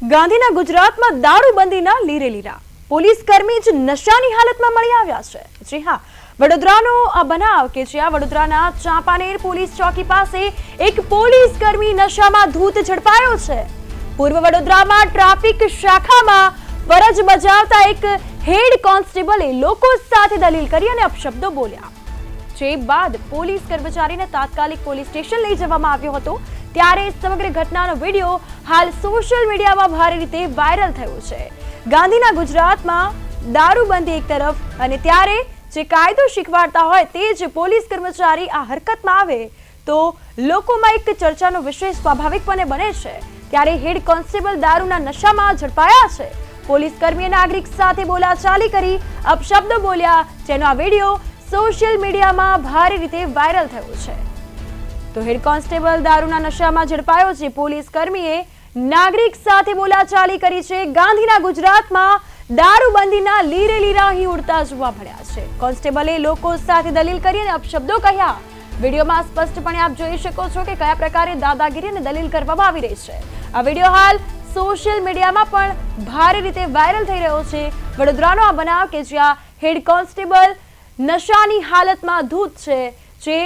ગાંધીના ગુજરાતમાં દારૂબંધીના લીરે લીરા પોલીસ કર્મી જ નશાની હાલતમાં મળી આવ્યા છે। જી હા, વડોદરાનો આ બનાવ કે જ્યાં વડોદરાના ચાંપાનેર પોલીસ ચોકી પાસે એક પોલીસ કર્મી નશામાં ધૂત ઝડપાયો છે। પૂર્વ વડોદરામાં ટ્રાફિક શાખામાં ફરજ બજાવતા એક હેડ કોન્સ્ટેબલે લોકો સાથે દલીલ કરી અને અપશબ્દો બોલ્યા, જે બાદ પોલીસ કર્મચારીને તાત્કાલિક પોલીસ સ્ટેશન લઈ જવામાં આવ્યો હતો। ત્યારે સમગ્ર ઘટનાનો વિડીયો હાલ સોશિયલ મીડિયામાં ભારે રીતે વાયરલ થયો છે। ગાંધીના ગુજરાતમાં દારૂબંધી એક તરફ અને ત્યારે જે કાયદો શીખવાડતા હોય તે જ પોલીસ કર્મચારી આ હરકતમાં આવે તો લોકોમાં એક ચર્ચાનો વિષય સ્વાભાવિકપણે બને છે। ત્યારે હેડ કોન્સ્ટેબલ દારૂના નશામાં ઝડપાયા છે। પોલીસ કર્મીએ નાગરિક સાથે બોલાચાલી કરી અપશબ્દો બોલ્યા, જેનો આ વિડીયો સોશિયલ મીડિયામાં ભારે રીતે વાયરલ થયો છે। તો હેડ કોન્સ્ટેબલ દારૂના નશામાં ઝડપાયો છે। પોલીસ કર્મીએ નાગરિક સાથે બોલાચાલી કરી છે। ગાંધીના ગુજરાતમાં દારૂબંધીના લીરે લીરા અહીં ઉડતા જોવા મળ્યા છે। કોન્સ્ટેબલે લોકો સાથે દલીલ કરી અને અપશબ્દો કહ્યા। વિડીયોમાં સ્પષ્ટપણે આપ જોઈ શકો છો કે કયા પ્રકારે દાદાગીરી અને દલીલ કરવામાં આવી રહી છે। આ વિડીયો હાલ સોશિયલ મીડિયામાં પણ ભારે રીતે વાયરલ થઈ રહ્યો છે। વડોદરાનો આ બનાવ કે જ્યાં હેડ કોન્સ્ટેબલ નશાની હાલતમાં ધૂત છે, જે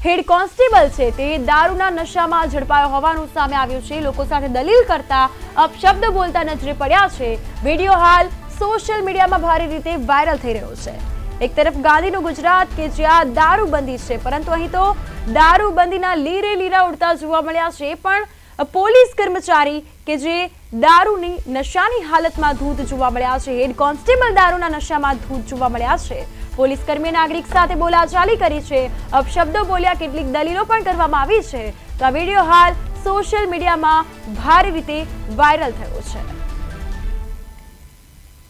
હેડ કોન્સ્ટેબલ છે તે દારૂના નશામાં ઝડપાયો હોવાનું સામે આવ્યું છે। લોકો સાથે દલીલ કરતા અપશબ્દ બોલતા નજરે પડ્યા છે। વિડીયો હાલ સોશિયલ મીડિયામાં ભારે રીતે વાયરલ થઈ રહ્યો છે। એક તરફ ગાંધીનું ગુજરાત કે જ્યાં દારૂબંધી છે, પરંતુ અહીં તો દારૂબંધીના લીરે લીરા ઉડતા જોવા મળ્યા છે। પણ પોલીસ કર્મચારી કે જે દારૂની નશાની હાલતમાં ધૂત જોવા મળ્યા છે, હેડ કોન્સ્ટેબલ દારૂના નશામાં ધૂત જોવા મળ્યા છે। પોલીસ કર્મીએ નાગરિક સાથે બોલાચાલી કરી છે, અપશબ્દો બોલ્યા, કેટલીક દલીલો પણ કરવામાં આવી છે। તો આ વિડીયો હાલ સોશિયલ મીડિયામાં ભારે રીતે વાયરલ થયો છે।